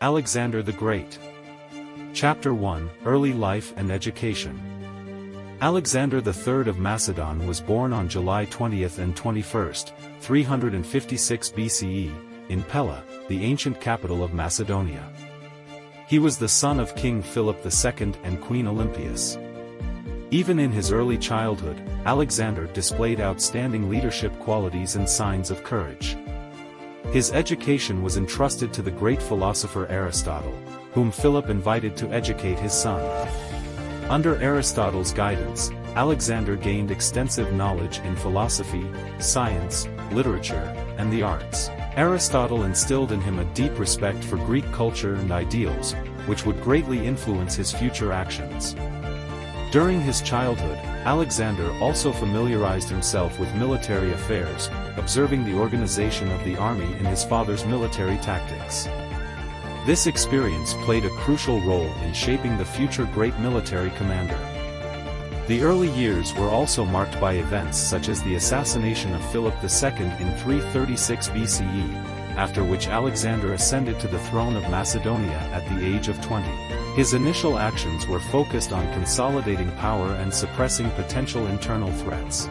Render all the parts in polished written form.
Alexander the Great. Chapter 1, Early Life and Education. Alexander III of Macedon was born on July 20 and 21, 356 BCE, in Pella, the ancient capital of Macedonia. He was the son of King Philip II and Queen Olympias. Even in his early childhood, Alexander displayed outstanding leadership qualities and signs of courage. His education was entrusted to the great philosopher Aristotle, whom Philip invited to educate his son. Under Aristotle's guidance, Alexander gained extensive knowledge in philosophy, science, literature, and the arts. Aristotle instilled in him a deep respect for Greek culture and ideals, which would greatly influence his future actions. During his childhood, Alexander also familiarized himself with military affairs, observing the organization of the army in his father's military tactics. This experience played a crucial role in shaping the future great military commander. The early years were also marked by events such as the assassination of Philip II in 336 BCE, after which Alexander ascended to the throne of Macedonia at the age of 20. His initial actions were focused on consolidating power and suppressing potential internal threats.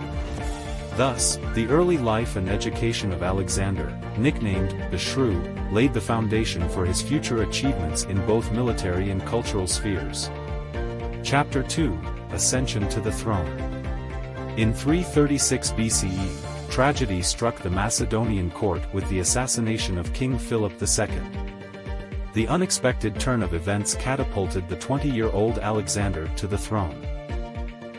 Thus, the early life and education of Alexander, nicknamed the Shrew, laid the foundation for his future achievements in both military and cultural spheres. Chapter 2, Ascension to the Throne. In 336 BCE, tragedy struck the Macedonian court with the assassination of King Philip II. The unexpected turn of events catapulted the 20-year-old Alexander to the throne.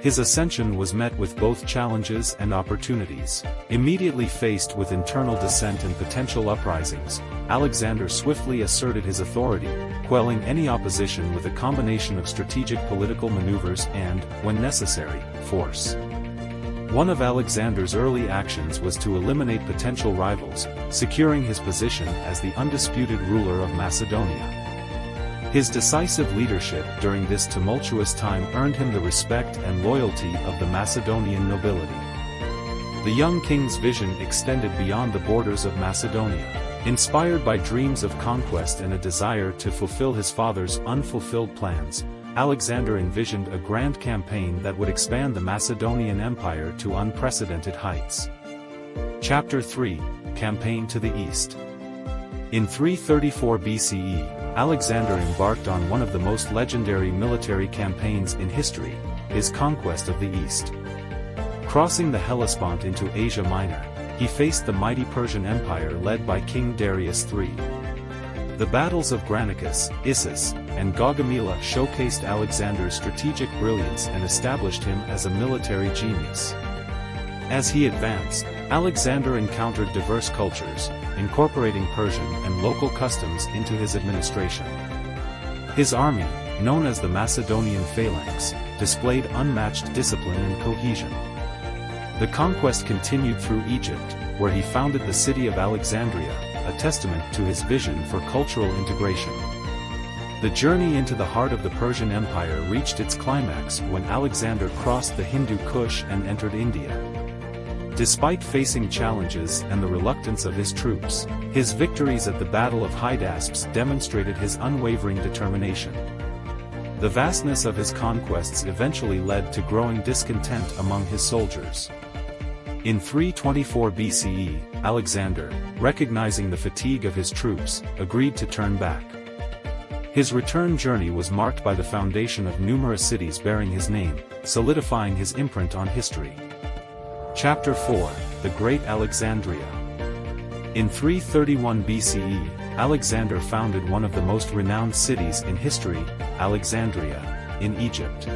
His ascension was met with both challenges and opportunities. Immediately faced with internal dissent and potential uprisings, Alexander swiftly asserted his authority, quelling any opposition with a combination of strategic political maneuvers and, when necessary, force. One of Alexander's early actions was to eliminate potential rivals, securing his position as the undisputed ruler of Macedonia. His decisive leadership during this tumultuous time earned him the respect and loyalty of the Macedonian nobility. The young king's vision extended beyond the borders of Macedonia. Inspired by dreams of conquest and a desire to fulfill his father's unfulfilled plans, Alexander envisioned a grand campaign that would expand the Macedonian Empire to unprecedented heights. Chapter 3, Campaign to the East. In 334 BCE, Alexander embarked on one of the most legendary military campaigns in history, his conquest of the East. Crossing the Hellespont into Asia Minor, he faced the mighty Persian Empire led by King Darius III. The battles of Granicus, Issus, and Gaugamela showcased Alexander's strategic brilliance and established him as a military genius. As he advanced, Alexander encountered diverse cultures, incorporating Persian and local customs into his administration. His army, known as the Macedonian Phalanx, displayed unmatched discipline and cohesion. The conquest continued through Egypt, where he founded the city of Alexandria, a testament to his vision for cultural integration. The journey into the heart of the Persian Empire reached its climax when Alexander crossed the Hindu Kush and entered India. Despite facing challenges and the reluctance of his troops, his victories at the Battle of Hydaspes demonstrated his unwavering determination. The vastness of his conquests eventually led to growing discontent among his soldiers. In 324 BCE, Alexander, recognizing the fatigue of his troops, agreed to turn back. His return journey was marked by the foundation of numerous cities bearing his name, solidifying his imprint on history. Chapter 4, The Great Alexandria. In 331 BCE, Alexander founded one of the most renowned cities in history, Alexandria, in Egypt.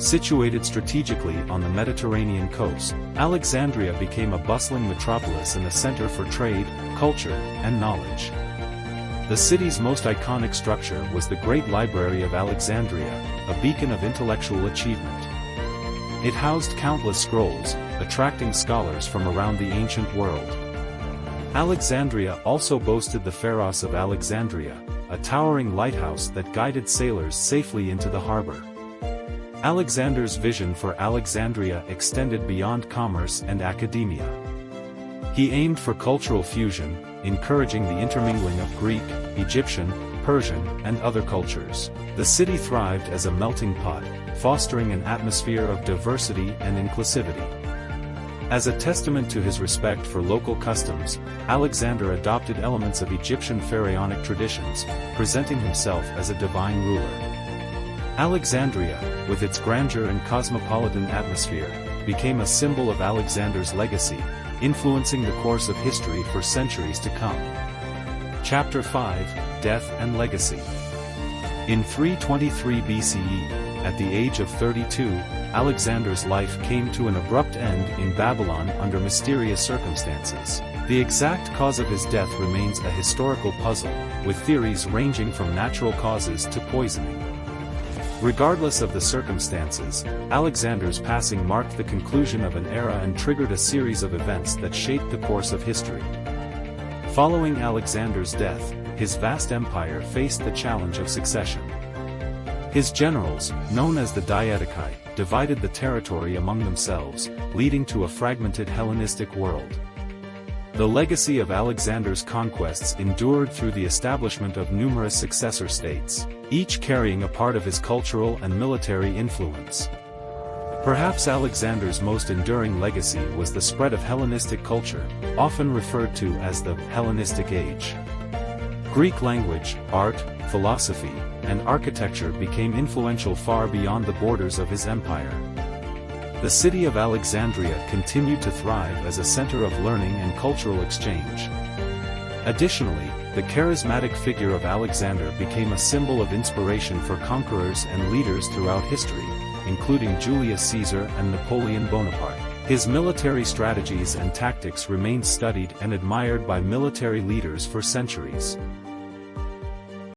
Situated strategically on the Mediterranean coast, Alexandria became a bustling metropolis and a center for trade, culture, and knowledge. The city's most iconic structure was the Great Library of Alexandria, a beacon of intellectual achievement. It housed countless scrolls, attracting scholars from around the ancient world. Alexandria also boasted the Pharos of Alexandria, a towering lighthouse that guided sailors safely into the harbor. Alexander's vision for Alexandria extended beyond commerce and academia. He aimed for cultural fusion, encouraging the intermingling of Greek, Egyptian, Persian, and other cultures. The city thrived as a melting pot, fostering an atmosphere of diversity and inclusivity. As a testament to his respect for local customs, Alexander adopted elements of Egyptian pharaonic traditions, presenting himself as a divine ruler. Alexandria, with its grandeur and cosmopolitan atmosphere, became a symbol of Alexander's legacy, influencing the course of history for centuries to come. Chapter 5, Death and Legacy. In 323 BCE, at the age of 32, Alexander's life came to an abrupt end in Babylon under mysterious circumstances. The exact cause of his death remains a historical puzzle, with theories ranging from natural causes to poisoning. Regardless of the circumstances, Alexander's passing marked the conclusion of an era and triggered a series of events that shaped the course of history. Following Alexander's death, his vast empire faced the challenge of succession. His generals, known as the Diadochi, divided the territory among themselves, leading to a fragmented Hellenistic world. The legacy of Alexander's conquests endured through the establishment of numerous successor states, each carrying a part of his cultural and military influence. Perhaps Alexander's most enduring legacy was the spread of Hellenistic culture, often referred to as the Hellenistic Age. Greek language, art, philosophy, and architecture became influential far beyond the borders of his empire. The city of Alexandria continued to thrive as a center of learning and cultural exchange. Additionally, the charismatic figure of Alexander became a symbol of inspiration for conquerors and leaders throughout history, including Julius Caesar and Napoleon Bonaparte. His military strategies and tactics remained studied and admired by military leaders for centuries.